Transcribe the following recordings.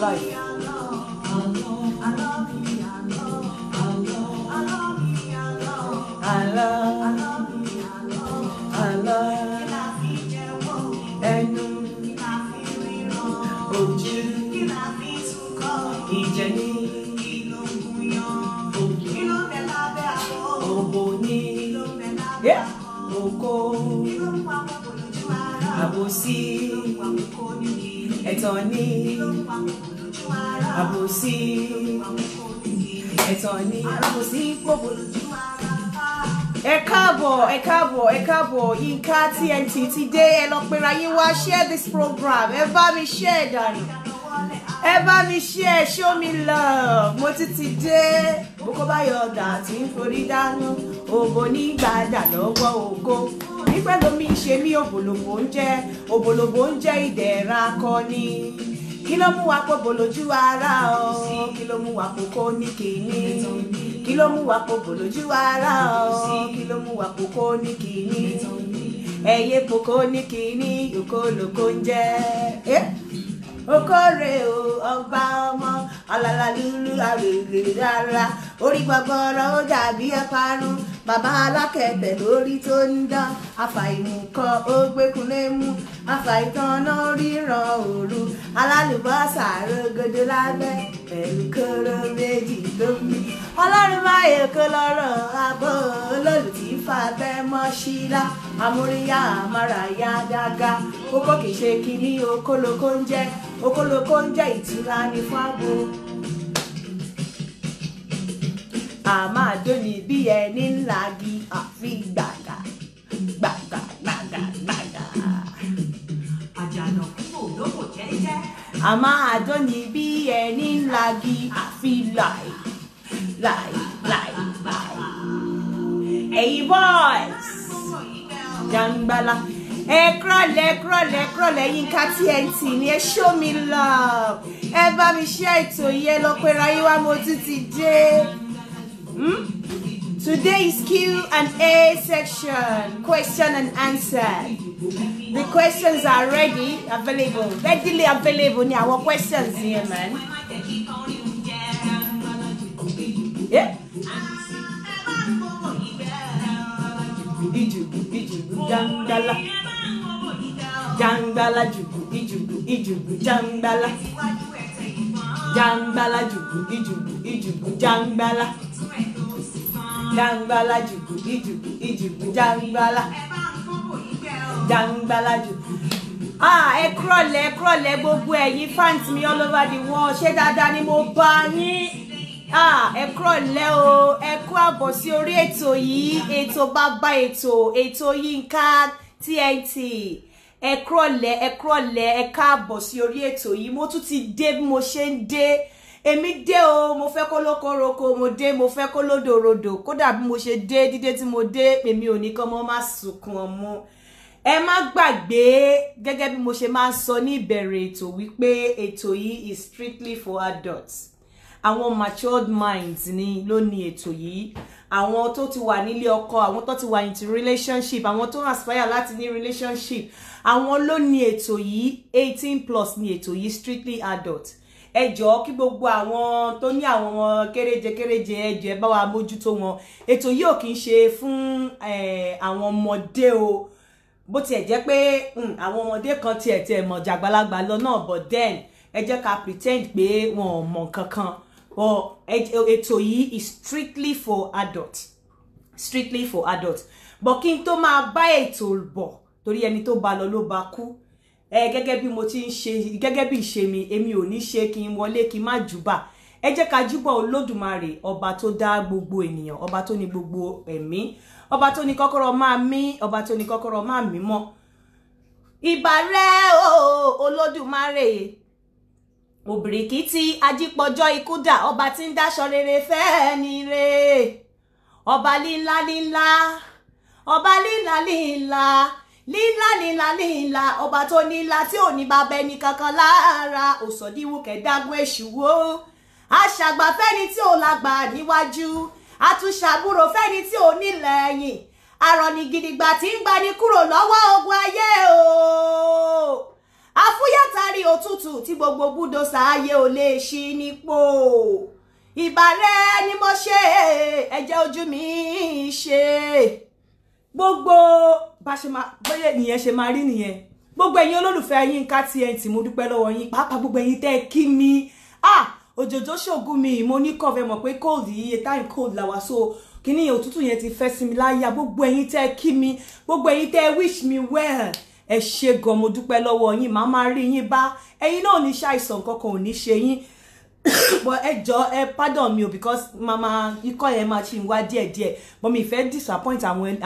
life. Ẹ káàbọ̀ Yinka TNT today ẹ lọ pera yín wá share this program ẹ bá mi share dànù ẹ bá mi share show me love mo ti dé boko bá yọ ọ̀dà tí ń forí dánú ògo ní gbàdà lọ́wọ́ ògo nígbà lómi ṣe mí òbòlòbò ń jẹ́ ìdẹ̀ra akọni kí ló mú wa pòbò lójú ara o kí ló mú wa pòkó ní kìíní kí ló mú wa pòbò lójú ara o kí ló mú wa pòkó ní kìíní ẹyẹ pòkó ní kìíní òkòlòkò ń jẹ́ okore o ọba ọmọ alala lulu arèrè rárá orí gbọgbọrọ ó dàbí ẹparun bàbá alákẹ̀bẹ̀ lórí tó ń dán afàìmùkọ ó gbẹkùnlé mú afàìtànná ríran òru alálùbọ́sà rògbòdò lábẹ́ pẹ̀lú kóró méjì lómi ọlọ́run máa èkó lọ́rọ̀ abọ́ olólùtí fàbẹ́ mọ́ sílá amúríyá amárayá dága kókó kìí ṣe kínní okólókó ń jẹ́ ìtura ní fábò àmọ́ àdóni bí ẹni ńlá gi àfi gbàgà gbàgà gbàgà gbàgà àjànà kúrò lóko jẹ́jẹ́ àmọ́ àdóni bí ẹni ńlá gi àfi láì hey boys Jangbala ẹ krọ̀lẹ́ Yinka TNT ni ẹ show me love ẹ bá mi share ètò yẹ lọ pera yín wá mo tún ti dé. Today is Q&A section, question and answer. The questions are readily available ní àwọn questions here, man. Yeah. Jangbala Jangbala jugu ijugu jangbala Jangbala jugu ijugu jangbala Jangbala jugu ijugu jangbala Jangbala jugu ẹ kúrọ̀lẹ́ gbogbo ẹ̀yin fans mi all over the world ṣé dáadáa ni mo bá yín ẹ kúrọ̀lẹ́ o ẹ kú àbọ̀ sí orí ètò yìí ètò bàbá ètò Yinka TNT ẹ kúrọ̀lẹ́ ẹ káàbọ̀ sí orí ètò yìí mo tún ti dé bí mo ṣe ń dé èmi dé o mo fẹ́ kó lóko roko mo dé mo fẹ́ kó lódò rodò kódà bí mo ṣe dé dídé tí mo dé èmi ò ní kán mọ́ má sunkún ọmọ ẹ má gbàgbé gẹ́gẹ́ bí mo ṣe máa ń sọ ní ìbẹ̀rẹ̀ ètò wípé ètò yìí is strictly for adults àwọn matured minds ni ló ní ètò yìí àwọn tó ti wà nílé ọkọ àwọn tó ti wà into relationship àwọn tó aspire láti ní relationship àwọn ló ní ètò yìí 18+ ní ètò yìí strictly adult ẹ jọ̀ọ́ kí gbogbo àwọn tó ní àwọn kéréje ẹ jọ̀ọ́ ẹ bá wa mójútó wọn ètò yìí ò kì í ṣe fún àwọn ọmọdé o bó tiẹ̀ jẹ́ pé àwọn ọmọdé kan tiẹ̀ mọ̀ jàgbàlagbà lọ náà but then ẹ jẹ́ ká pretend pé wọn ò mọ̀ kankan ètò yìí is strictly for adults but kí n tó máa bá ètò bọ̀ torí ẹni tó bá lọ ló bá kú gẹ́gẹ́ bí mo ti ń ṣe gẹ́gẹ́ bí ìṣe mi èmi ò ní ṣe kí n wọlé kí n má júbà ẹ jẹ́ ká júbà Olódùmarè ọba tó dá gbogbo ènìyàn ọba tó ní gbogbo ẹ̀mí ọba tó ní kọ́kọ́rọ́ máa mí ọba tó ní kọ́kọ́rọ́ máa mí mọ́ ìbà rẹ̀ o Olódùmarè òbìrìkìtì ajípọ̀jọ́ ikú dà ọba tí ń dáṣọ rere fẹ́ ni re ọba líńlá ọba líńlá ọba tó nílá tí ò ní bàbá ẹni kankan lára òsòdíwù kẹdágún èṣù wo aṣàgbà fẹ́ni tí ò lágbà níwájú àtúnṣàbúrò fẹ́ni tí ò nílẹ̀yìn arọ̀nì gidigba tí ń gbani kúrò lọ́wọ́ ogun ayé o Afúyàtàrí òtútù tí gbogbo búdòsà ayé ò lè ṣí nípò. Ìbàrẹ̀ ni mo ṣe, ẹ̀jẹ̀ ojú mi ṣe. Gbogbo bá ṣe máa bóyá nìyẹn ṣe máa rí nìyẹn. Gbogbo ẹ̀yin olólùfẹ́ Yínká TNT mo dúpẹ́ lọ́wọ́ yín. Pàápàá gbogbo ẹ̀yin tẹ́ kí mi. Òjòjò ṣògùn mi mo ní cough, mọ̀ pé cold yìí time cold la wá, so kíní òtútù yẹn ti fẹ́ sí mi láyà. Gbogbo ẹ̀yin tẹ́ kí mi, gbogbo ẹ̀yin tẹ́ wish me well. Ẹ ṣé gan, mo dúpẹ́ lọ́wọ́ yín. Màá máa rí yín bá. Ẹ̀yin náà ní ṣàìsàn kankan ò ní ṣe yín. But ẹ jọ̀ọ́ pardon me because mama ikọ́ yẹn máa ṣì ń wá díẹ̀. But mi fẹ́ disappoint àwọn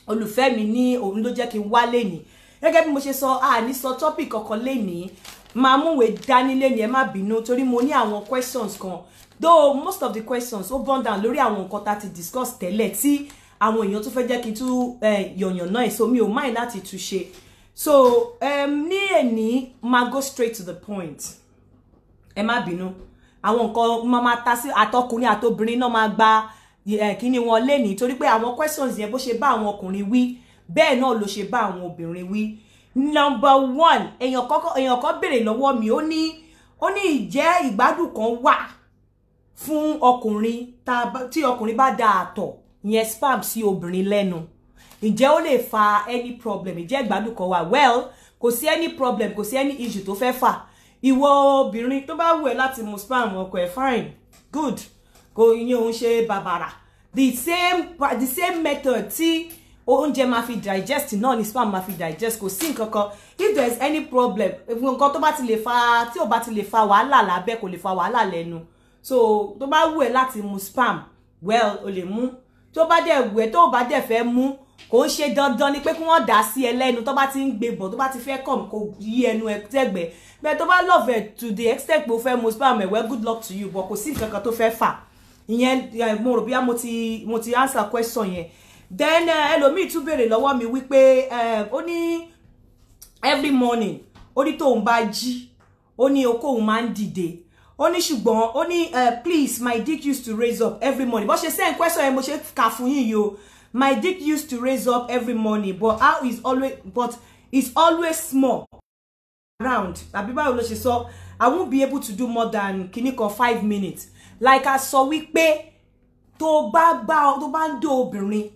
olùfẹ́ mi ní òun ló jẹ́ kí n wá lẹ́ni. Gẹ́gẹ́ bí mo ṣe sọ, ní sọ topic kankan lẹ́ni. Máa múwèé dání lẹ́ni, ẹ má bínú torí mo ní àwọn questions kan. Though most of the questions ó burn down lórí àwọn nǹkan tá ti discuss tẹ́lẹ̀ tí àwọn èèyàn tó fẹ́ jẹ́ kí n tún yọ̀yàn náà, so mi ò mind láti tún ṣe. So ní èní máa go straight to the point. Ẹ má bínú. Àwọn nǹkan máa ta sí àtọkùnrin àtobìnrin náà máa gba kíni wọn lẹ́ni torí pé àwọn questions yẹn bó ṣe bá àwọn ọkùnrin wí bẹ́ẹ̀ náà ló ṣe bá àwọn obìnrin wí. Number one, èèyàn kan béèrè lọ́wọ́ mi, ó ní ìjẹ́ ìgbádùn kan wà fún ọkùnrin tí ọkùnrin bá da àtọ̀ yẹn spam sí obìnrin lẹ́nu. Ǹjẹ́ ó lè fa any problem? Ìjẹ́ ìgbádùn kan wà? Well, kò sí any problem, kò sí any issue tó fẹ́ fà. Ìwọ obìnrin tó bá wù ẹ́ láti mu spam ọkọ ẹ̀ fine, good. Kò yín òun ṣe bàbàrà. The same method tí oúnjẹ máa fi digest náà ni spam máa fi digest, kò sí nǹkan kan. If there is any problem, nǹkan tó bá ti lè fa tí ò bá ti lè fa wàhálà lábẹ́ kò lè fa wàhálà lẹ́nu. So tó bá wù ẹ́ láti mu spam, well o lè mú. Tó bá dẹ̀ wù ẹ́ tó bá dẹ̀ fẹ́ mú, kò ń ṣe dandan ni pé kí wọ́n dà sí ẹ lẹ́nu tó bá ti ń gbé bọ̀ tó bá ti fẹ́ kọ̀ kó yí ẹnu ẹ tẹ́gbẹ̀ẹ́. Bẹ́ẹ̀ tó bá love it to the extent pé o fẹ́ mu spam ẹ̀, well good luck to you, but kò sí nǹkan kan tó fẹ́ fà. Ìyẹn mo rò bí mo ti answer question yẹn. Then ẹlòmíì tún béèrè lọ́wọ́ mi wípé ó ní every morning ó ní tóun bá jí ó ní okó òun máa ń dìde. Ó ní ṣùgbọ́n ó ní please my dick used to raise up every morning. Bó ṣe send question yẹn mo ṣe kà fún yín yo. My dick used to raise up every morning, but it's always small around. Àbí báwo ló ṣe sọ, I won't be able to do more than kiniko 5 minutes. Like I sọ wípé tó bá ń do obìnrin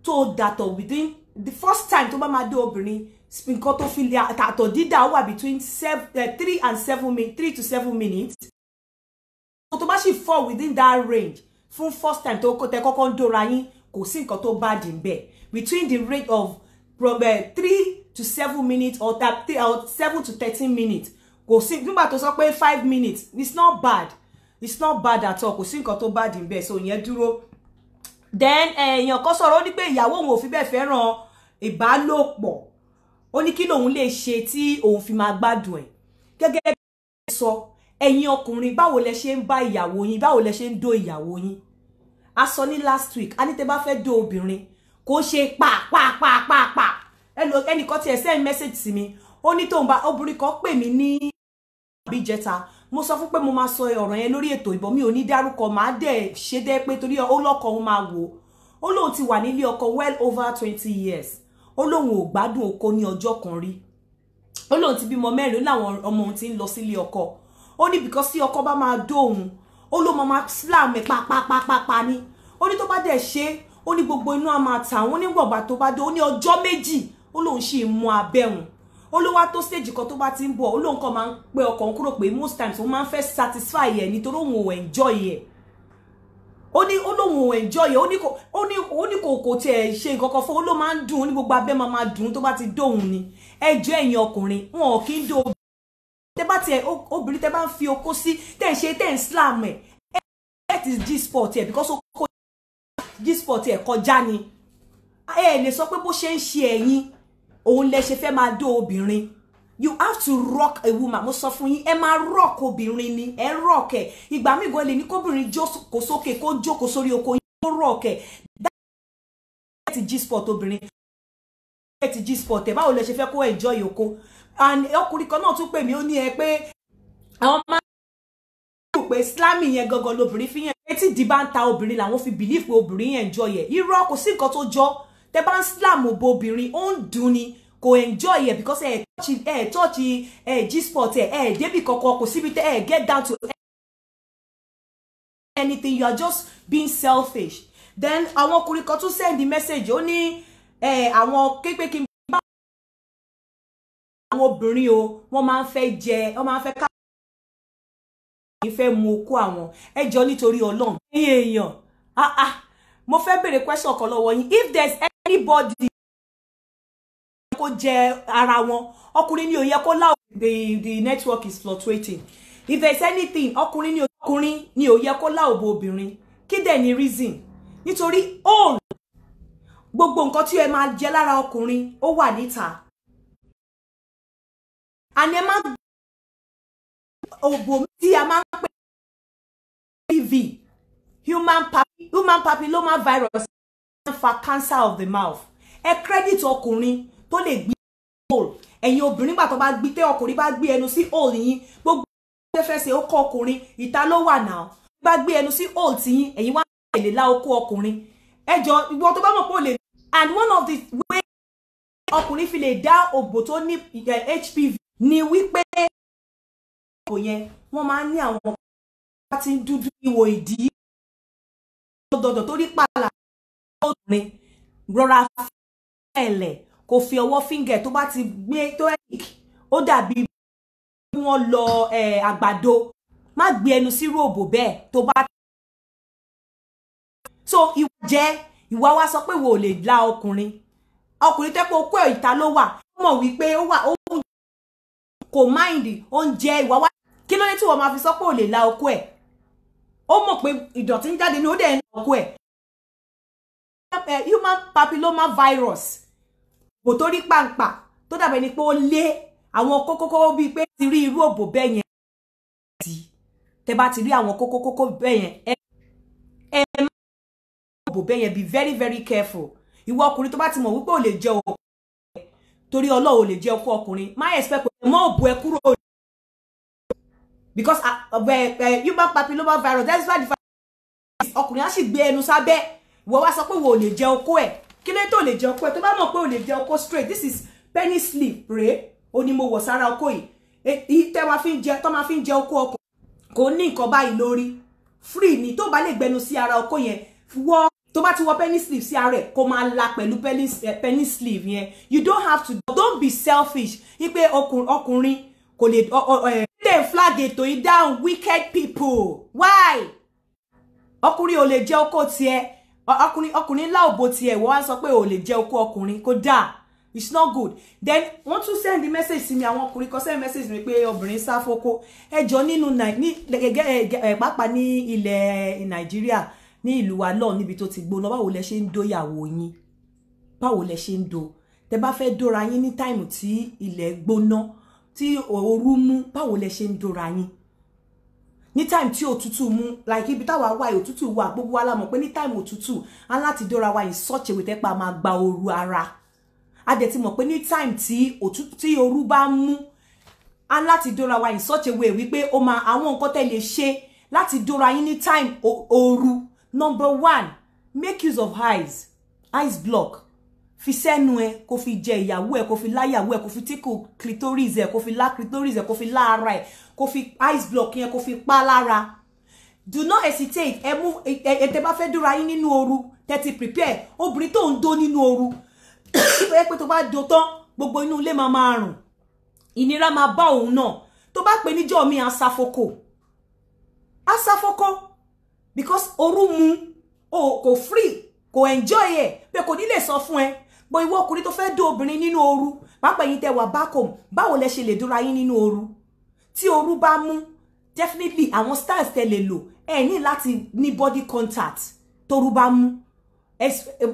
tó dàtọ̀ within the first time tó bá máa do obìnrin nǹkan tó fi lè àtọ̀ dídà wà between 3 to 7 minutes. Tó bá sì fall within that range fún first time tó tẹ kọ́kọ́ ń dóra yín kò sí nǹkan tó bad in bẹ̀. Between the rate of from 3 to 7 minutes or 7 to 13 minutes kò sí nígbà tó sọ pé 5 minutes, it's not bad at all, kò sí nǹkan tó bad in bẹ̀, so yẹn dúró. Then èèyàn kan sọ̀rọ̀ ó ní pé ìyàwó òun ò fi bẹ́ẹ̀ fẹ́ràn ìbálòpọ̀, ó ní kí lòun lè ṣe tí òun fi máa gbádùn ẹ̀. Gẹ́gẹ́ bí sọ ẹ̀yin ọkùnrin báwo lẹ ṣe ń bá ìyàwó yín, báwo lẹ ṣe ń dó ìyàwó yín. A sọ ní last week a ní tẹ́ bá fẹ́ dó obìnrin kò ṣe pa ẹnìkan tí ẹ send message sí mi, ó ní tóun bá obìnrin kan pè mí ní àbíjẹta, mo sọ fún pé mo máa sọ ọ̀rọ̀ yẹn lórí ètò ìbọn mi ò ní dárúkọ, máa dẹ̀ ṣe dé pé torí ó lọ́kọ òun máa wò ó lóun ti wà nílé ọkọ well over 20 years, ó lóun ò gbádùn oko ní ọjọ́ kan rí, ó lóun ti bímọ 4 láwọn ọmọ òun ti ń lọ sílé ọkọ, ó ní because tí ọkọ bá máa dó òun ó ló máa slam ẹ̀ pa ni, ó ní tó bá dẹ̀ ṣe ó ní gbogbo inú á máa tà wọ́n nígbàgbà tó bá dó, ó ní ọjọ́ méjì ó lóun ṣì mú abẹ́hùn, ó ló wá tó stage kan tó bá ti ń bọ̀ ó lóun kàn máa ń pé ọkàn kúrò pé most times ó máa ń fẹ́ satisfy ẹ̀ nítorí òun ò enjoy ẹ̀, ó lóun ò enjoy ẹ̀, ó ní kò tiẹ̀ ṣe nǹkan kan fún, ó ló máa ń dùn, ó ní gbogbo abẹ́ máa dùn tó bá ti dóhun ni. Ẹjọ́ ẹ̀yin ọkùnrin wọn ò kí ń dó tẹ́ bá tiẹ̀ obìnrin tẹ́ bá ń fi okó sí tẹ́ ń slam ẹ̀ that is G-spot ẹ̀ because okó G-spot ẹ̀ kọjá ni. Ẹ lè sọ pé bó ṣe ń ṣe ẹ̀yin òun lẹ ṣe fẹ́ máa dó obìnrin. You have to rock a woman. Mo sọ fún yín ẹ máa rock obìnrin ni, ẹ rock ẹ̀. Ìgbà míì gan lè ní kóbìnrin jókòó sókè kó jókòó sórí oko yín kó rock ẹ̀. That is G-spot obìnrin. That is G-spot ẹ̀ báwo lẹ ṣe fẹ́ kó enjoy oko. And ọkùnrin kan náà tún pè mí ó ní ẹ pé àwọn máa ń pè slamming yẹn gangan lobìnrin fi yẹn etí di bá ń ta obìnrin làwọn fi believe pé obìnrin yẹn enjoy ẹ̀. Irọ́ kò sí nǹkan tó jọ tẹ́ bá ń slam òbò obìnrin ó ń dùn ni kò enjoy it because touch G-spot débi koko kò síbi get down to anything. You are just being selfish. Then àwọn ọkùnrin kan tún send the message ó ní àwọn képe kí n bá àwọn obìnrin o wọ́n máa ń fẹ́ jẹ wọ́n máa ń fẹ́ ká ìfẹ́ mu okó àwọn ẹjọ́ nítorí Ọlọ́run èèyàn mo fẹ́ béèrè question kan lọ́wọ́ yín. If there's anybody kó jẹ ara wọn ọkùnrin ni ó yẹ kó lá the network is fluctuating. If there's anything ọkùnrin ni ó yẹ kó lá òbò obìnrin kí dẹ̀ ni reason nítorí all gbogbo nǹkan tí ẹ máa jẹ lára ọkùnrin ó wà níta and ẹ máa òbò tí a máa ń pè HPV human papilloma virus fa cancer of the mouth. Ẹ credit ọkùnrin tó lè gbé hole ẹ̀yin obìnrin gbà tó bá gbé tẹ́ ọkùnrin bá gbé ẹnu sí hole yín gbogbo fẹ́ ṣe ó kọ́ ọkùnrin ìta ló wà náà bá gbé ẹnu sí hole tí yín ẹ̀yin wá lè la okó ọkùnrin ẹjọ́ ìwọ tó bá mọ̀ pé ó lè. And one of the way ọkùnrin fi lè dá òbò tó ní HPV ni wípé òbò yẹn wọ́n máa ń ní àwọn bá ti ń dúdú ìwò ìdí dọ̀dọ̀ tó rí pàlà ọkùnrin rọra ẹ̀lẹ̀ kò fi ọwọ́ finger tó bá ti gbé tó ó dàbí wọ́n lọ àgbàdo má gbé ẹnu sí òbò bẹ́ẹ̀ tó bá. So ìwà wa sọ pé wo lè la ọkùnrin tẹ́ pé okó ìta ló wà ó mọ̀ wípé ó wà ó kò mind oúnjẹ ìwà wa kí ló dé tí wọ́n máa fi sọ pé ó lè la okó ẹ̀ ó mọ̀ pé ìdọ̀tí ń jáde ní ó dẹ̀ ń la okó ẹ̀. Human papilloma virus bò tó rí pàǹpà tó dàbẹ̀ ni pé ó lé àwọn kókókó bíi pé ti rí irú òbò bẹ́ẹ̀ yẹn tẹ́ bá ti rí àwọn kókókó bẹ́ẹ̀ yẹn òbò bẹ́ẹ̀ yẹn be very very careful. Ìwọ ọkùnrin tó bá ti mọ̀ wípé ó lè jẹ okó torí Ọlọ́run ò lè jẹ okó ọkùnrin má expect pé mọ́ òbò ẹ kúrò because human papilloma virus that's why the ọkùnrin á sì gbé ẹnu sábẹ́ ìwọ wá sọ pé wo lè jẹ okó ẹ̀ kí ló tó lè jẹ okó ẹ̀ tó bá mọ̀ pé ó lè jẹ okó straight. This is penny sleeve rèé ó ní mo wọ̀ sára okó yìí tẹ́ wá fi ń jẹ tó máa fi ń jẹ okó ọkùnrin kò ní nǹkan báyìí lórí free ni tó bá lè gbẹnu sí ara okó yẹn wọ́ tó bá ti wọ penny sleeve sí ara ẹ̀ kó máa la pẹ̀lú penny sleeve yẹn. You don't have to don't be selfish ipe ọkùnrin kò lè dey flag ètò yìí down wicked people. Why ọkùnrin ò lè jẹ okó tiẹ̀ ọkùnrin lá òbò tiẹ̀ wọ́n wá sọ pé ò lè jẹ okó ọkùnrin kò dáa. It's not good. Then want to send the message sí mi àwọn ọkùnrin kan send message mi pé obìnrin sá foko ẹjọ́ nínú pàápàá ní ilẹ̀ Nàìjíríà ní ìlú wa náà níbi tó ti gbóná báwo lẹ ṣe ń dóyàwó yín báwo lẹ ṣe ń do tẹ́ bá fẹ́ dóra yín ní time tí ilẹ̀ gbóná tí ooru mú báwo lẹ ṣe ń dóra yín ní time tí òtútù mú like ibi táwa wà òtútù wà gbogbo wa la mọ̀ pé ní time òtútù á láti dóra wa in such a way tẹ́ pa máa gba ooru ara a dẹ̀ ti mọ̀ pé ní time tí òtútù tí ooru bá mú á láti dóra wa in such a way wípé ó máa àwọn nǹkan tẹ́ lè ṣe láti dóra yín ní time ooru. Number one, make use of ice block. Fi sẹ́nu ẹ kó fi jẹ ìyàwó ẹ kó fi láyàwó ẹ kó fi tickle clitoris ẹ kó fi lá clitoris ẹ kó fi lá ara ẹ kó fi ice block yẹn kó fi pa lára. Do not hesitate. Ẹ mú tẹ́ bá fẹ́ dóra yín nínú ooru tẹ́ ti prepare obìnrin tó ń dó nínú ooru tó yẹ pé tó bá dó tán gbogbo inú ilé máa rùn ìnira máa bá òun náà tó bá pè níjọ́ mi asafoko because ooru mú kò free kò enjoy ẹ pé kò ní lè sọ fún ẹ bó ìwọ ọkùnrin tó fẹ́ dó obìnrin nínú ooru pàápàá yín tẹ́ wà back home báwo lẹ ṣe lè dóra yín nínú ooru tí ooru bá mú definitely àwọn styles tẹ́ lè lò ẹ ní láti ní body contact tóru bá mú.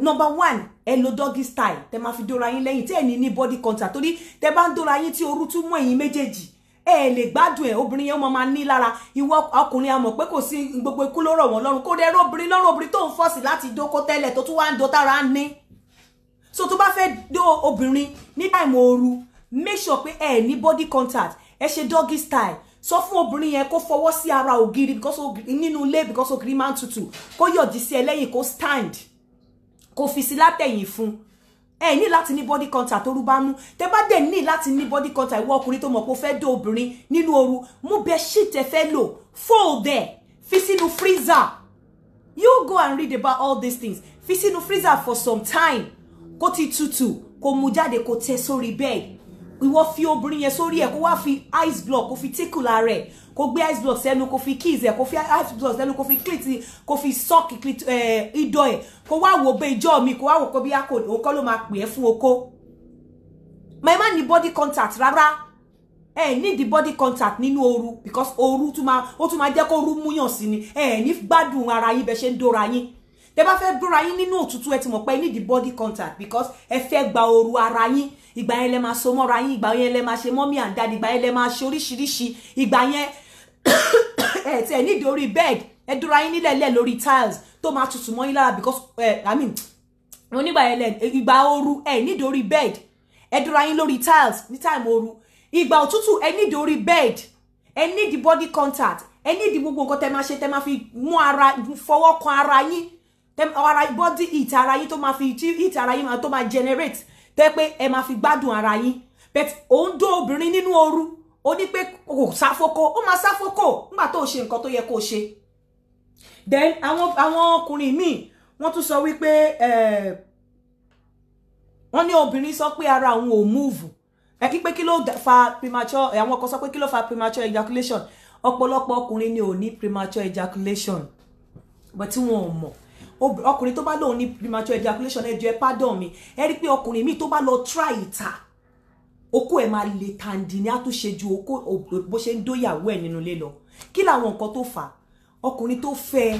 Number one ẹ lo doggy style tẹ́ máa fi dóra yín lẹ́yìn tí ẹ ní body contact torí tẹ́ bá ń dóra yín tí ooru tún mú ẹ̀yin méjèèjì ẹ lè gbádùn ẹ obìnrin yẹn máa ní lára ìwọ ọkùnrin a mọ̀ pé kò sí gbogbo ikú ló rọ̀ wọ́n lọ́rùn kó dẹ̀ obìnrin lọ́rùn obìnrin tó ń fọ́ọ̀sì láti dóko tẹ́lẹ̀ tó tún wá ń do tára ń ní. So tó bá fẹ́ dó obìnrin ní time ooru make sure pé ẹ ní body contact ẹ ṣe doggy style sọ fún obìnrin yẹn kó fọwọ́ sí ara ògiri because nínú ilé because ògiri máa ń tutù kó yọ̀dí sí ẹ lẹ́yìn kó stand kó fi sí látẹ̀yìn fún ẹ ní láti ní body contact tó rú bá mú tẹ́ bá dẹ̀ ní láti ní body contact ìwọ ọkùnrin tó mọ̀ pé ó fẹ́ dó obìnrin nínú ooru mú bedsheet ẹ fẹ́ lò fold there fi sínú freezer. You go and read about all these things. Fi sínú freezer for some time. Kó ti tutù, kó mú jáde kó tẹ́ sórí bed. Ìwọ fi obìnrin yẹn sórí ẹ̀ kó wá fi ice block kó fi tickle ara rẹ̀. Kó gbé ice block sẹ́nu kó fi kiss ẹ̀ kó fi ice block sẹ́nu kó fi clit kó fi suck ìdọ̀ ẹ̀. Kó wá wò be ìjọ́ mi kó wá wò kó bí oko ló máa pè é fún oko. My man ní body contact rárá. Need the body contact nínú ooru because ooru ó tún máa jẹ́ kó ooru múyàn sí ni ní gbádùn ara yín bẹ́ ṣe ń dóra yín tẹ́ bá fẹ́ dóra yín nínú òtútù ẹ ti mọ̀ pé need the body contact because ẹ fẹ́ gba ooru ara yín ìgbà yẹn lẹ máa so mọ́ra yín ìgbà yẹn lẹ máa ṣe mommy and daddy ìgbà yẹn lẹ máa ṣe oríṣiríṣi ìgbà yẹn ẹ need orí bed ẹ dóra yín nílẹ̀ lẹ̀ lórí tiles tó máa tutù mọ́ yín lára because I mean wọ́n nígbà yẹn ìgbà ooru need orí bed ẹ dóra yín lórí tiles ní time ooru ìgbà òtútù ẹ need orí bed ẹ need the body contact ẹ need gbogbo nǹkan tẹ́ máa ṣe tẹ́ máa fi mú ara fọwọ́ kan ara yín ara body heat ara yín tó máa fi heat ara yín tó máa generate tẹ́ pé ẹ máa fi gbádùn ara yín but ó ń dó obìnrin nínú ooru ó ní pé kò sáfókó ó máa sáfókó nígbà tó ṣe nǹkan tó yẹ kó ṣe then àwọn ọkùnrin míì wọ́n tún sọ wípé wọ́n ní obìnrin sọ pé ara òun ò move kí pé kí ló fa premature àwọn kan sọ pé kí ló fa premature ejaculation ọ̀pọ̀lọpọ̀ ọkùnrin ni ò ní premature ejaculation but tí wọn ò mọ̀ ọkùnrin tó bá lóun ní premature ejaculation ẹ jọ̀ọ́ ẹ pardon mi ẹ rí pé ọkùnrin mi tó bá lọ try ìta okó ẹ máa le tàǹdì ní àtúnṣe ju okó bó ṣe ń dóyàwó ẹ nínú ilé lọ kí làwọn nǹkan tó fà ọkùnrin tó fẹ́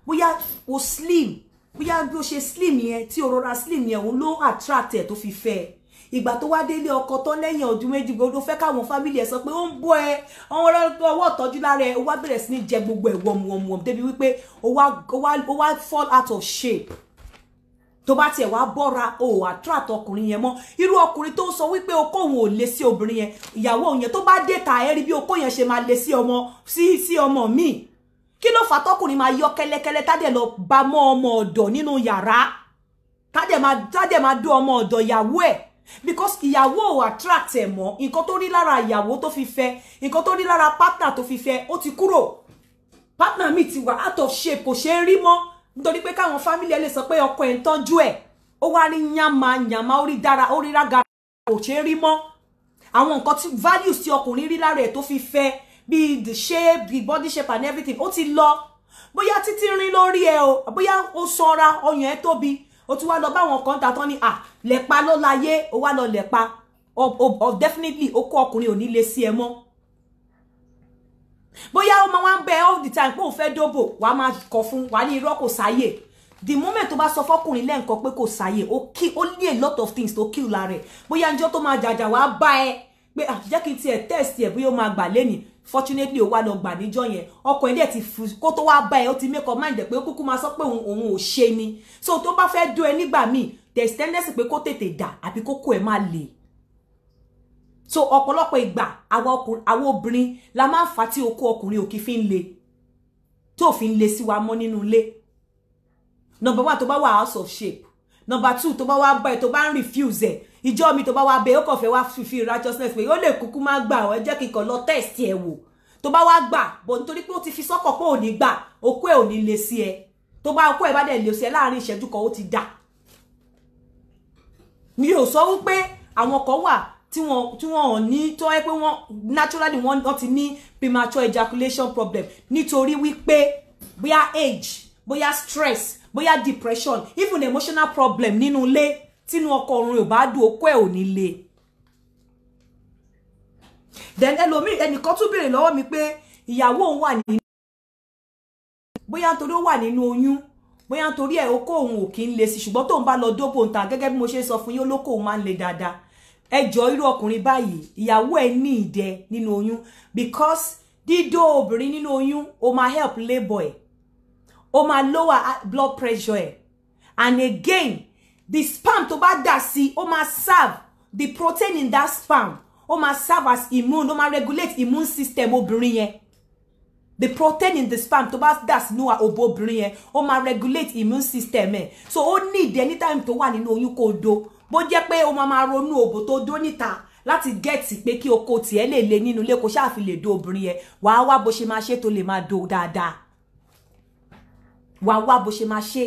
bóyá o slim bóyá bí o ṣe slim yẹn tí o rọra slim yẹn òun ló attract ẹ tó fi fẹ́ ìgbà tó wá délé ọkọ tó lẹ́yìn ọdún méjì gbogbo fẹ́ káwọn family ẹ̀ sọ pé ó ń bọ́ ẹ ọwọ́ ìtọ́jú lára ẹ ó wá bẹ̀rẹ̀ sí ní jẹ gbogbo ẹ̀ wọ̀mùwọ̀mù débi wípé ó wá fall out of shape tó bá tiẹ̀ wá bọ́ra ó attract ọkùnrin yẹn mọ́ irú ọkùnrin tó sọ wípé okó òun ò lè sí obìnrin yẹn ìyàwó òun yẹn tó bá dé ta ẹ rí bí okó yẹn ṣe máa lè sí ọmọ míì kí ló fà tọkùnrin máa yọ kẹ́lẹ́kẹ́lẹ́ tádẹ̀ lọ bá mọ́ ọmọ ọ̀dọ̀ nínú yàrá tádẹ̀ máa dó ọmọ ọ̀dọ̀ ìyàwó ẹ̀ because ìyàwó ò attract ẹ̀ mọ́ nǹkan tó rí lára ìyàwó tó fi fẹ́ nǹkan tó rí lára partner tó fi fẹ́ ó ti kúrò partner mi ti wà out of shape kò ṣe é rí mọ́ nítorí pé káwọn family ẹ lè sọ pé ọkọ ẹ̀ ń tọ́jú ẹ̀ ó wá rí yàmà ó rí dára ó rí rágara kò ṣe é rí mọ́ àwọn nǹkan tí values tí ọkùnrin rí lára ẹ̀ tó fi fẹ́ bí the shape the body shape and everything ó ti lọ bóyá títí rin lórí ẹ o bóyá ó sanra ọyàn ẹ tóbi ó tún wá lọ bá wọn kan ta tán ní lẹ́pa ló láyé ó wá lọ lẹ́pa definitely ó kó ọkùnrin ò ní lè sí ẹ mọ́ bóyá ó máa wá ń bẹ all the time pé òun fẹ́ dóbò wàá máa kọ fún wàá ní irọ́ kò sáyè the moment tó bá sọ fọkùnrin lẹ́ǹkan pé kò sáyè ó ní a lot of things tó kill lára ẹ̀ bóyá njọ́ tó máa jàjà wàá bá ẹ pé jẹ́ kí n tiẹ̀ test ẹ̀ bóyá ó máa gbà lẹ́nìí fortunately ó wá lọ gbà níjọ́ yẹn ọkọ ẹ̀ dẹ̀ ti kó tó wá bá ẹ ó ti make up mind pé ó kúkú máa sọ pé òun ò ṣe ni so tó bá fẹ́ dó ẹ nígbà míì there's tendency pé kó tètè dà àbí kókó ẹ má le so ọ̀pọ̀lọpọ̀ ìgbà àwọn obìnrin la máa ń fà tí okó ọkùnrin òkì fi ń le tó fi ń le sí wa mọ́ nínú ilé number 1 tó bá wà out of shape number 2 tó bá wá bá ẹ tó bá ń refuse ẹ ìjọ mi tó bá wá bẹ ó kàn fẹ́ wá fífi righteousness pé ó lè kúkú má gbà ọ ẹ jẹ́ kí n kàn lọ test ẹ wò tó bá wá gbà bọ̀ nítorí pé ó ti fi sọ́kàn pé ò ní gbà okó ẹ ò ní le sí ẹ tó bá okó ẹ bá dẹ̀ le sí ẹ láàrin ìṣẹ́jú kan ó ti dà mi ò sọ wípé àwọn kan wà tí wọ́n ní tó yẹ pé wọ́n naturally wọ́n ti ní premature ejaculation problem nítorí wípé bóyá age bóyá stress bóyá depression even emotional problem nínú ilé tínú ọkọ ọ̀run ò bá dùn okó ẹ̀ ò ní le then ẹnìkan tún béèrè lọ́wọ́ mi pé ìyàwó òun wà nínú bóyá nítorí ó wà nínú oyún bóyá nítorí ẹ̀ okó òun ò kí ń le sí ṣùgbọ́n tóun bá lọ dóbò ń ta gẹ́gẹ́ bí mo ṣe sọ fún yín olóko òun máa ń le dáadáa ẹjọ́ irú ọkùnrin báyìí ìyàwó ẹ̀ ní ìdẹ nínú oyún because dídó obìnrin nínú oyún ó máa help labour ẹ̀ ó máa lower blood pressure ẹ̀ and again the sperm tó bá dà sí ó máa serve the protein in that sperm ó máa serve as immune ó máa regulate immune system obìnrin yẹn the protein in the sperm tó bá dà sínú òbò obìnrin yẹn ó máa regulate immune system ẹ̀ so ó need anytime tó wà nínú oyún kó do bó jẹ́ pé o máa ronú òbò tó dó níta láti gẹ́ẹ̀tì pé kí oko tiẹ̀ lè le nínú ilé kó ṣáà fi lè do obìnrin yẹn wàá wá bó ṣe máa ṣe tó lè máa do dáadáa wàá wá bó ṣe máa ṣe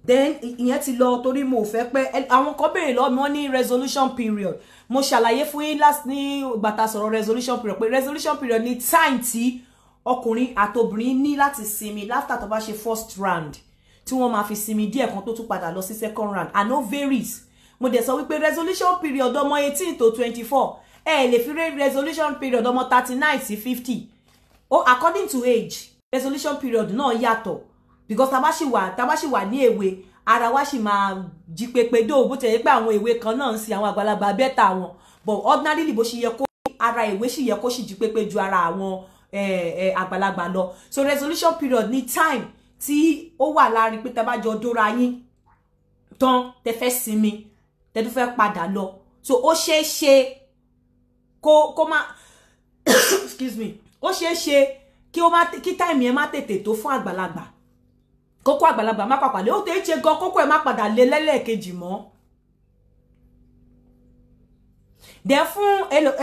then ìyẹn ti lọ torí mo fẹ́ pé àwọn kan béèrè lọ́wọ́ mi wọ́n ní resolution period mo ṣàlàyé fún yín last ní gbàtà sọ̀rọ̀ resolution period pé resolution period ní time tí ọkùnrin àtobìnrin ní láti sinmi after tó bá ṣe first round tí wọ́n máa fi sinmi díẹ̀ kan tó tún padà lọ sí second round and no varies mo dẹ̀ sọ wípé resolution period ọmọ 18 to 24 lè fi resolution period ọmọ 39 sí 50 according to age resolution period náà yàtọ̀ because tá bá ṣì wà ní èwe ara wa ṣì máa jí pépé dó bó tẹ̀ pé àwọn èwe kan náà ń sin àwọn àgbàlagbà bẹ́tà wọn but ordinarily bó ṣe yẹ kó ara èwe ṣì yẹ kó ṣì jí pépé ju ara àwọn àgbàlagbà lọ so resolution period ní time tí ó wà láàrin pé tẹ́ bá jọ dóra yín tán tẹ́ fẹ́ sinmi tẹ́ tún fẹ́ padà lọ so ó ṣeé ṣe kó má excuse me ó ṣeé ṣe kí time yẹn má tètè tó fún àgbàlagbà kókó àgbàlagbà má pàpà lé ó tẹ́ ṣe gan kókó ẹ̀ má padà lé lẹ́lẹ́kejì mọ́ dẹ̀ fún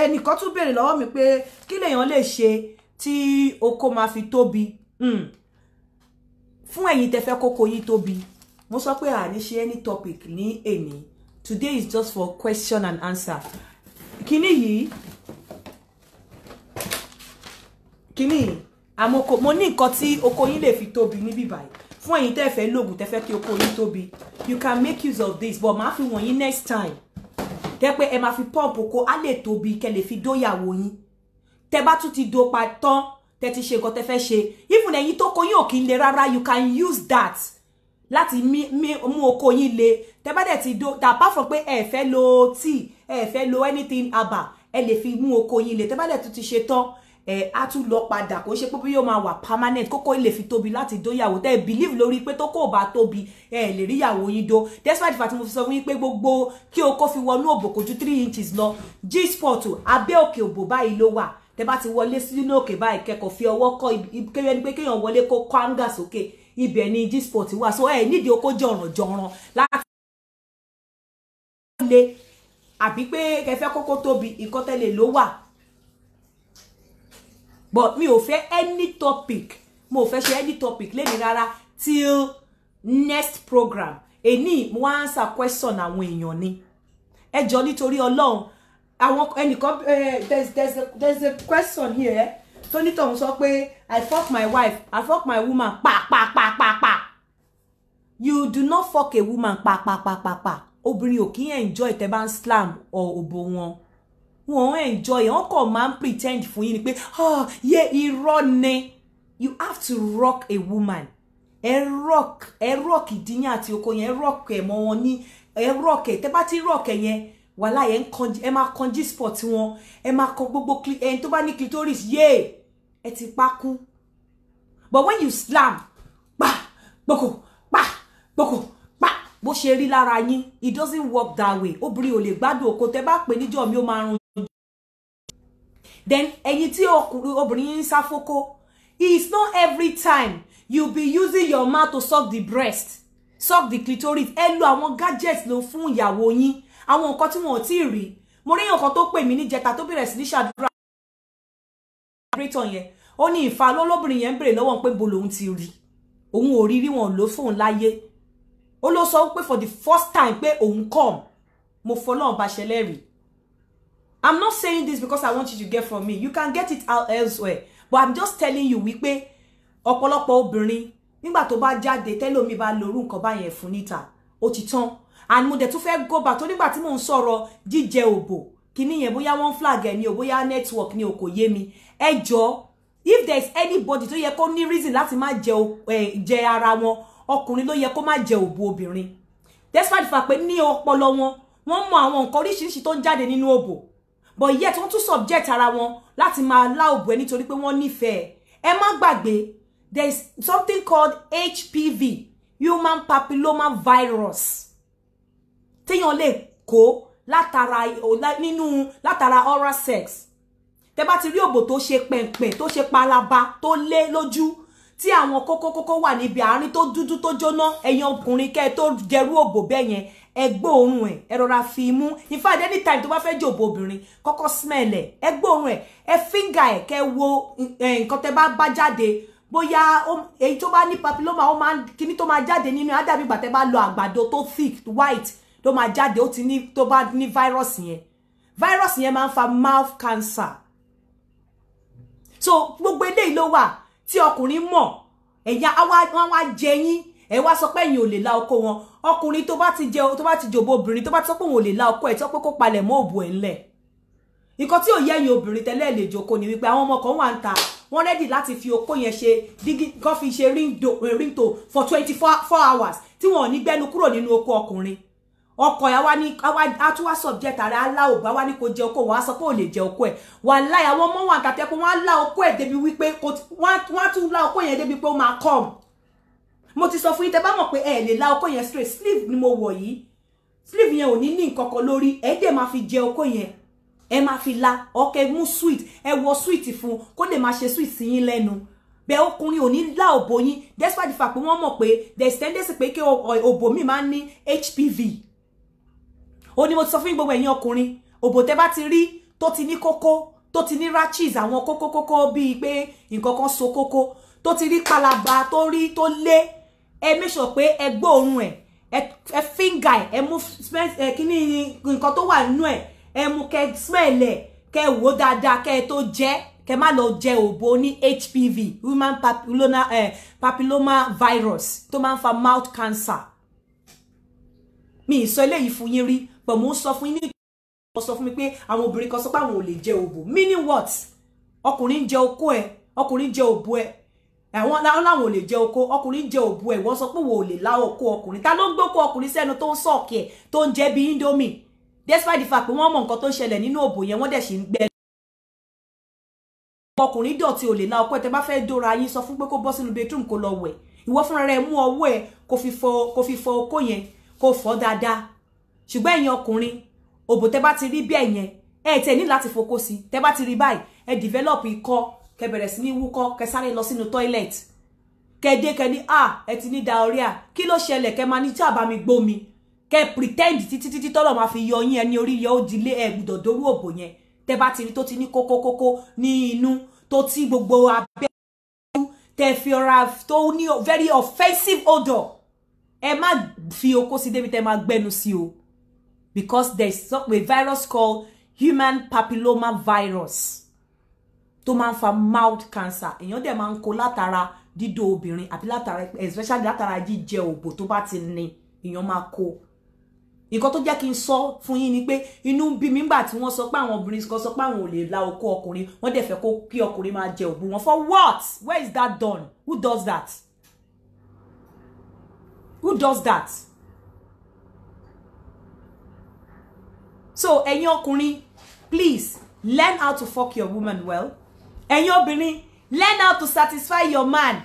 ẹnìkan tún béèrè lọ́wọ́ mi pé kí lèèyàn lè ṣe tí oko máa fi tóbi fún ẹ̀yin tẹ́ fẹ́ kókó yín tóbi mo sọ pé a ní ṣe any topic ní èní today is just for question and answer kíní yìí àmọ́ mo ní nǹkan tí oko yín lè fi tóbi níbí báyìí fún ẹ̀yin tẹ́ fẹ́ lóògùn tẹ́ fẹ́ kí oko yín tóbi you can make use of this but máa fi wọ̀nyí next time tẹ́ pé ẹ máa fi pump oko á lè tóbi kẹ́ lè fi dóyàwó yín tẹ́ bá tún ti do pa tán tẹ́ ti ṣe nǹkan tẹ́ fẹ́ ṣe even ẹ̀yin tó ko yín ò kí ń le rárá you can use that láti mú oko yín le tẹ́ bá dẹ̀ ti do apart from pé ẹ fẹ́ lo tea ẹ fẹ́ lo anything herbal ẹ lè fi mú oko yín le tẹ́ bá dẹ̀ tún ti ṣe tán á tún lọ padà kò ṣe pé bí yóò máa wà permanent kókó lè fi tóbi láti dóyàwó tẹ́ believe lórí pé tó kò bá tóbi lè rí ìyàwó yín dó despite the fact mo fi sọ fún yín pé gbogbo kí oko fi wọnú òbò kò ju 3 inches lọ G-spot abẹ́ òkè òbò báyìí ló wà tẹ́ bá ti wọlé sínú òkè báyìí kẹ́kọ̀ọ́ fi ọwọ́ kọ́ kéwẹ́ ni pé kéèyàn wọlé kó kwanga sókè ibẹ̀ ni G-spot wà so nídìí oko jọ̀ràn láti lé àbí pé kẹfẹ́ kókó tóbi nǹkan tẹ́lẹ̀ ló wà but mi ò fẹ́ any topic mo fẹ́ ṣe any topic lẹ́ni rárá till next program èní mo wá answer question àwọn èèyàn ni ẹ jọ̀ọ́ nítorí Ọlọ́run àwọn ẹnìkan there's a question here tó ní tọ̀hún sọ pé I fuck my wife I fuck my woman pa you do not fuck a woman pa obìnrin ò kí enjoy tẹ́ bá ń slam or òbò wọn enjoy wọn kàn máa ń pretend fún yín ni pé irọ́ ni you have to rock a woman ẹ rock ìdíyàn àti oko yẹn ẹ rock ẹ mọ́ wọn ní ẹ rock ẹ tẹ́ bá ti rock ẹ yẹn wàhálà yẹn ẹ máa kan G-spot wọn ẹ máa kan gbogbo ẹni tó bá ní clitoris ẹ ti pákú but when you slam gboko bó ṣe rí lára yín it doesn't work that way obìnrin ò lè gbádùn oko tẹ́ bá pè níjọ́ mi ó máa rún then ẹ̀yin tí obìnrin yín sáfókó it's not every time you be using your mouth to suck the breast suck the clitoris ẹ lo àwọn gadgets ló fún ìyàwó yín àwọn nǹkan tí wọn ò tí rí mo rí nǹkan tó pè mí ní jẹta tó bẹ̀rẹ̀ sí ní ṣàdúrà yẹn ó ní ìfà lọ́lọ́bìnrin yẹn ń bèrè lọ́wọ́ pé bo lòun ti rí òun ò rí wọn ló fóun láyé ó ló sọ pé for the first time pé òun come mo fọlọ́run bá ṣẹlẹ́rìí I'm not saying this because I want you to get from me you can get it out elsewhere but I'm just telling you wípé ọ̀pọ̀lọpọ̀ obìnrin nígbà tó bá jáde tẹ́lómi bá lórú nǹkan báyẹn fún níta ó ti tán and mo dẹ̀ tún fẹ́ go back tó nígbà tí mò ń sọ̀rọ̀ jíjẹ òbò kíní yẹn bóyá wọ́n flag ẹ̀ ni o bóyá network ni o kò yé mi ẹ jọ̀ọ́ if there is anybody tó yẹ kó ní reason láti má jẹ ara wọn ọkùnrin ló yẹ kó má jẹ òbò obìnrin despite the fact pé ní ọpọlọ wọn wọ́n mọ àwọn nǹkan oríṣiríṣi tó ń jáde nínú òbò but yet wọ́n tún subject ara wọn láti máa lá òbò ẹ nítorí pé wọ́n nífẹ̀ẹ́ ẹ má gbàgbé there is something called HPV human papilloma virus téèyàn lè kó látara oral sex tẹ́ bá ti rí òbò tó ṣe pẹ̀ǹpẹ̀ tó ṣe palaba tó lé lójú tí àwọn kókó wà níbi àárín tó dúdú tó jóná ẹ̀yin ọkùnrin kẹ́ tó jẹrú òbò bẹ́ẹ̀ yẹn ẹ gbóòórùn ẹ rọra fi mú in fact anytime tó bá fẹ́ jòbó obìnrin kọ́kọ́ smell ẹ gbóòórùn ẹ finger kẹ́ wo nǹkan tẹ́ bá jáde bóyá èyí tó bá ní papilloma ó máa kíní tó máa jáde nínú á dàbí ìgbà tẹ́ bá lo àgbàdo tó thick white tó máa jáde ó ti ní tó bá ní virus yẹn máa ń fa mouth cancer. So gbogbo eléyìí ló wà tí ọkùnrin mọ̀ ẹ̀yà wọ́n wá jẹ yín ẹ wá sọ pé ẹ̀yin ò lè la ọkọ wọn ọkùnrin tó bá ti jòbó obìnrin tó bá ti sọ pé òun ò lè la ọkọ ẹ̀ tí wọ́n pé kó palẹ̀ mọ́ òbò ẹ̀ ńlẹ̀. Nǹkan tí ò yẹ ẹ̀yin obìnrin tẹ́lẹ̀ lè jókòó ni wípé àwọn ọmọ kan wà ń ta wọ́n rẹ́dì láti fi okó yẹn ṣe dígí kan fi ṣe ringtone for 24 hours tí wọ́n ò ní gbẹ́nu kúrò nínú okó ọkùnrin. Ọkọ ya wá ní a tún wá subject ara ala o bá wá ní kó jẹ okó wọn á sọ pé ò lè jẹ okó ẹ̀ wàláhì àwọn ọmọ wọn àtàtẹ pé wọ́n á la okó ẹ̀ débi wípé wọ́n tún la okó yẹn débi pé ó máa come. Mo ti sọ fún yín tẹ́ bá mọ̀ pé ẹ lè la okó yẹn straight sleeve ni mo wọ̀ yìí sleeve yẹn ò ní nǹkan kan lórí ẹ dẹ̀ máa fi jẹ okó yẹn ẹ máa fi la ọkẹ mú sweet ẹ wọ sweet fún kó lè máa ṣe sweet sí yín lẹ́nu bẹ́ẹ̀ ọkùnrin ò ní la òbò yín despite the fact pé wọ́n mọ̀ pé there is tendency pé kí òbò mi máa ń ní HPV. Ó ní mo ti sọ fún gbogbo ẹ̀yin ọkùnrin òbò tẹ́ bá ti rí tó ti ní kókó tó ti ní rashes àwọn kókó bíi pé nǹkan kan so kókó tó ti rí palaba tó rí tó lé ẹ make sure pé ẹ gbóòórùn ẹ finger ẹ mú kíní nǹkan tó wà nínú ẹ mú kẹ́ smell kẹ́ wò dáadáa kẹ́ tó jẹ kẹ́ má lọ jẹ òbò ní HPV human papilloma virus tó máa ń fa mouth cancer. Mi sọ eléyìí fún yín rí but mo sọ fún yín ní mo sọ fún mi pé àwọn obìnrin kan sọ pé àwọn ò lè jẹ òbò meaning what ọkùnrin jẹ okó ẹ ọkùnrin jẹ òbò ẹ àwọn làwọn ò lè jẹ okó ọkùnrin jẹ òbò ẹ wọ́n sọ pé wọ́n ò lè lá okó ọkùnrin ta ló ń gbókó ọkùnrin sẹ́nu tó ń sọ̀kì ẹ̀ tó ń jẹ bí indomie despite the fact pé wọ́n mọ̀ nǹkan tó ń ṣẹlẹ̀ nínú òbò yẹn wọ́n dẹ̀ ṣì ń gbẹ ọkùnrin dọ̀tí ò lè lá okó ẹ tẹ́ bá fẹ́ dóra yín sọ fún pé kó bọ́ sínú bedroom kó lọ wẹ̀ ìwọ fúnra rẹ̀ mú ọwọ́ ẹ kó fi fọ okó yẹn kó fọ dáadáa ṣùgbọ́n ẹ̀yin ọkùnrin òbò tẹ́ bá ti rí bí ẹ̀yẹn ẹ tẹ́ ní láti focus sí tẹ́ bá ti rí báyìí ẹ develop ikọ́ kẹ́ bẹ̀rẹ̀ sí ní wúkọ́ kẹ́ sáré lọ sínú toilet kẹ́ dé kẹ́ ní ẹ ti ní diarrhea kí ló ṣẹlẹ̀ kẹ́ máa ní tí àbá mi gbómi kẹ́ pretend títí tọ́lọ̀ máa fi yọ yín ẹni orí yẹ ó dilé ẹ gbọ́dọ̀ dórú òbò yẹn tẹ́ bá ti rí tó ti ní kókó ní inú tó ti gbogbo abẹ́ tẹ́ fi ọ̀rá tó ní very offensive odor ẹ má fi okó sí débi tẹ́ máa gbẹ́nu sí o because there is a virus called human papilloma virus tó máa ń fa mouth cancer èèyàn dẹ̀ máa ń kó látara dídó obìnrin àbí látara especially látara jíjẹ òbò tó bá ti ní èèyàn máa kó nǹkan tó jẹ́ kí n sọ fún yín ni pé inú bí mi nígbà tí wọ́n sọ pé àwọn obìnrin kan sọ pé àwọn ò lè la okó ọkùnrin wọ́n dẹ̀ fẹ́ kó kí ọkùnrin máa jẹ òbò wọn for what? Where is that done? Who does that? Who does that? So ẹ̀yin ọkùnrin please learn how to fuck your woman well ẹ̀yin obìnrin learn how to satisfy your man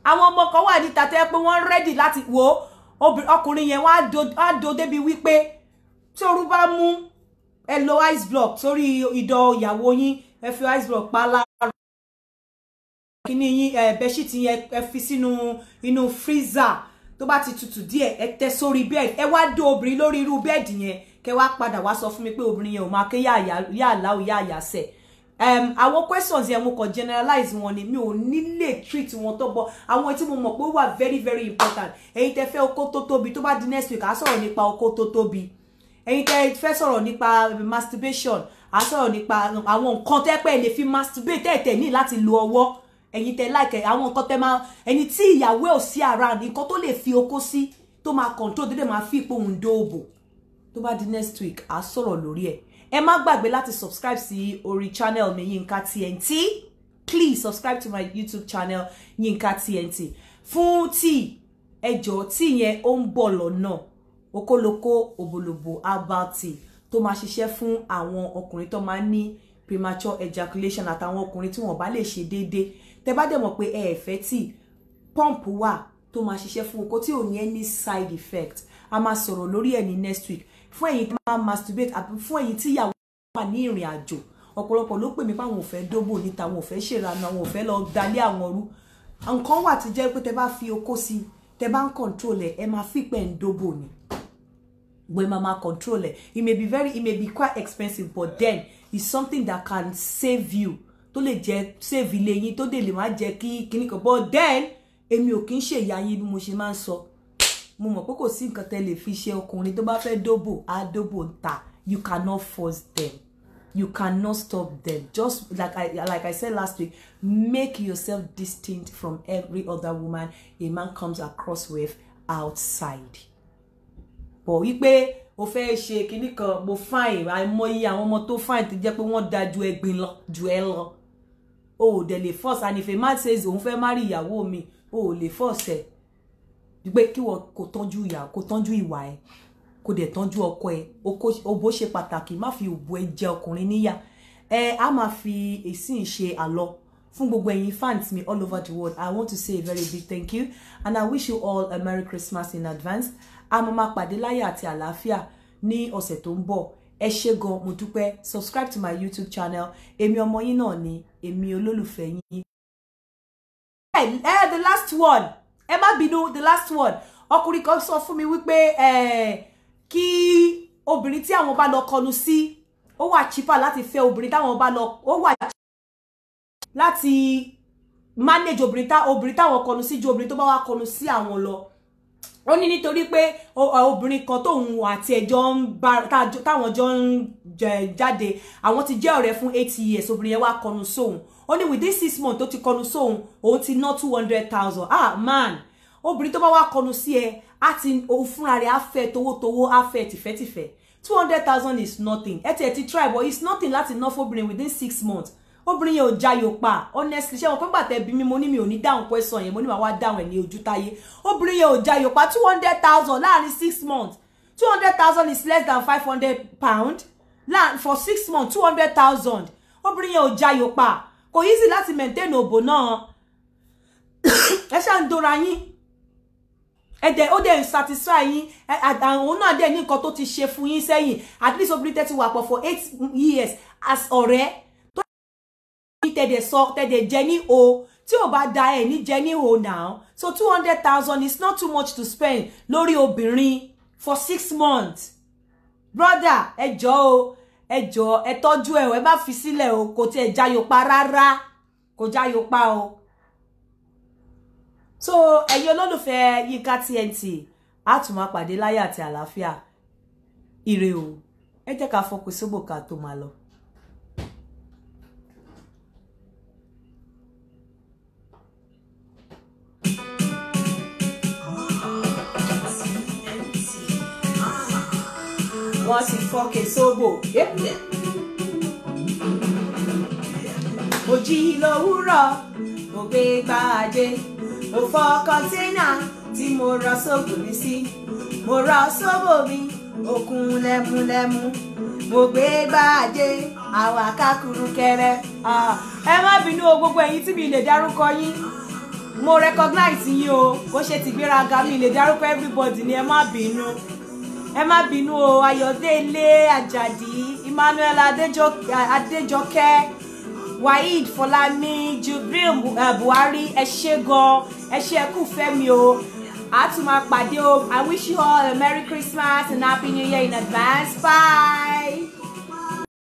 àwọn ọmọ kan wà níta tẹ́ pé wọ́n ready láti wo ọkùnrin yẹn wá do débi wípé tí oru bá mú ẹ lo ice block sórí ìdọ̀ ìyàwó yín ẹ fi ice block pa lára kíní yín bedsheet yín ẹ fi sínú inú freezer tó bá ti tutù díẹ̀ ẹ tẹ́ sórí bed ẹ wá do obìnrin lórí irú bed yẹn kẹ́ wá padà wá sọ fún mi pé obìnrin yẹn ò máa ké yá àláwò yá àyàsẹ̀ àwọn questions yẹn mo kàn generalize wọn ni mi ò nílé treat wọn tó bọ àwọn tí mo mọ̀ pé ó wà very very important ẹ̀yin tẹ́ fẹ́ okó tó tóbi tó bá di next week á sọ̀rọ̀ nípa okó tó tóbi ẹ̀yin tẹ́ fẹ́ sọ̀rọ̀ nípa masturbation á sọ̀rọ̀ nípa àwọn nǹkan tẹ́ pé lè fi masturbate tẹ́ ní láti lo ọwọ́ ẹ̀yin tẹ́ like àwọn nǹkan tẹ́ máa ẹni tí ìyàwó ò sí around nǹkan tó lè fi okó sí tó máa control dédé máa fi ipò òun dóòbò tó bá di next week á sọ̀rọ̀ lórí ẹ̀ ẹ má gbàgbé láti subscribe sí orí channel mi Yinka TNT please subscribe to my YouTube channel Yinka TNT fún tí ẹjọ́ tí yẹn ó ń bọ̀ lọ́nà okoloko òbòlòbò herbal tea tó máa ṣiṣẹ́ fún àwọn ọkùnrin tó máa ní premature ejaculation àtàwọn ọkùnrin tí wọ́n bá lè ṣe déédéé tẹ́ bá dẹ̀ mọ̀ pé ẹ fẹ́ tí pump wà tó máa ṣiṣẹ́ fún okó tí ò ní any side effect a máa sọ̀rọ̀ lórí ẹ̀ ní next week fún ẹ̀yin tí máa masturbate àbí fún ẹ̀yin tí ìyàwó wà ní ìrìn àjò ọ̀pọ̀lọpọ̀ ló pè mí pé àwọn ò fẹ́ dóbò níta àwọn ò fẹ́ ṣèrànà àwọn ò fẹ́ lọ dalé àwọn rú nǹkan wà tí jẹ́ pé tẹ́ bá fi okó sí tẹ́ bá ń control ẹ máa fi pé ń dóbò ni when mama control it may be quite expensive, but then it's something that can save you tó lè jẹ́ save ilé yín tó dé lè má jẹ́ kí kíní kan, but then èmi ò kì í ṣe ìyá yín bí mo ṣe máa ń sọ mo mọ̀ pé kò sí nǹkan tẹ́ lè fi ṣe ọkùnrin tó bá fẹ́ dóbò á dóbò ń ta. You cannot force them. You cannot stop them. Just like I said last week, make yourself distinct from every other woman a man comes across with outside. But wípé o fẹ́ ṣe kíní kan mo fine àìmọye àwọn ọmọ tó fine tó jẹ́ pé wọ́n dá ju ẹ̀gbin lọ ju ẹ lọ. O ò dẹ̀ lè force, and if a man says òun fẹ́ marry ìyàwó mi, o ò lè force ẹ̀. Wípé kí wọ́n kò tọ́jú ìyà, kò tọ́jú ìwà ẹ̀. Kò dẹ̀ tọ́jú ọkọ ẹ̀, òbó ṣe pàtàkì, má fi òbó ẹ jẹ ọkùnrin níyà. A máa fi èsì ṣe àlọ fún gbogbo ẹ̀yin fans mi all over the world. I want to say a very big thank you, and I wish you all a Merry Christmas in advance. A máa pàdé láyọ̀ àti àlàáfíà ní ọ̀sẹ̀ tó ń bọ̀. Ẹ ṣé gan, mo dúpẹ́. Subscribe to my YouTube channel. Èmi ọmọ yín náà ni, èmi olólùfẹ́ yín. The last one. Ẹ má bínú, the last one. Ọkùnrin kan sọ fún mi wípé kí obìnrin tí àwọn bá lọ kọnu sí ó wà cheaper láti fẹ́ obìnrin táwọn bá lọ ó wà láti manage obìnrin táwọn kọnu sí ju obìnrin tó bá wá kọnu sí àwọn lọ. Ó ní nítorí pé obìnrin kan tóun àti ẹjọ́ ń bá táwọn jọ ń jáde àwọn ti jẹ́ ọ̀rẹ́ fún 8 years obìnrin yẹn wá kọnu sóhun. Ó ní within 6 months tó ti kọnu sóhun òun ti ná 200,000. Man, obìnrin tó bá wá kọnu sí ẹ àti fúnra rẹ̀ á fẹ́ towótowó á fẹ́ tìfẹ́tìfẹ́. 200,000 is nothing. Ẹ ti try, but it's nothing láti ná fóbìnrin within 6 months. Obìnrin yẹn ò jayò pa. Honestly, ṣé wọn pé gbàtẹ́ bí mi mo ní mi ò ní dáhùn question yẹn, mo ní màá wá dáhùn ẹ̀ ní ojú táyé. Obìnrin yẹn ò jayò pa. 200,000 láàrin 6 months. 200,000 is less than £500. For 6 months, 200,000. Obìnrin yẹn ò jayò pa. Kò easy láti maintain òbò náà. Ẹ ṣá ń dora yín. Ẹ̀dẹ̀ ó dẹ̀ satisfy yín. Àwọn náà dẹ̀ ní nǹkan tó ti ṣe fún yín sẹ́yìn. At least obìnrin tẹ́ ti wà pọ̀ for 8 years as ọ̀rẹ́. Tẹ̀dẹ̀ jẹ ní o. Tí ò bá da ẹ̀ ní jẹ ní o now. So 200,000 is not too much to spend lórí obìnrin for 6 months. Brother, ẹ jọ̀ọ́ ẹ tọ́jú ẹ má fi sílẹ̀ o. Kò tiẹ̀ jayò pa rárá. Kò jayò pa o. So, ẹ̀yin olólùfẹ́ Yinka TNT, a tún máa pàdé láyọ̀ àti àlàáfíà. Ire o. Ẹ jẹ́ ká fọkùn sóbò ká tó máa lọ. Wọ́n ti fọ́kẹ̀ sóbò. Mo jí lówùúrọ̀, mo gbé gbàjé. Mo fọ́ kọ́ńténà tí mo rọ sóbò mi sí. Mo rọ sóbò mi, òkun lẹ́múlẹ́mú. Mo gbé gbàjé, àwa kákúrú kẹrẹ. Ẹ má bínú o gbogbo ẹ̀yin tí mi lè dárúkọ yín. Mo recognize yín o. Bó ṣe ti gbéraga mi lè dárúkọ everybody ni ẹ má bínú. Ẹ má bínú o. Ayọ̀délé Àjàdí, Emmanuel Adéjọkẹ́, Waheed Fọlámi, Jubril Buhari, ẹ ṣé gan, ẹ ṣé ẹ kú fẹ́ mi o. A tún máa pàdé o. I wish you all a Merry Christmas and Happy New Year in advance. Bye.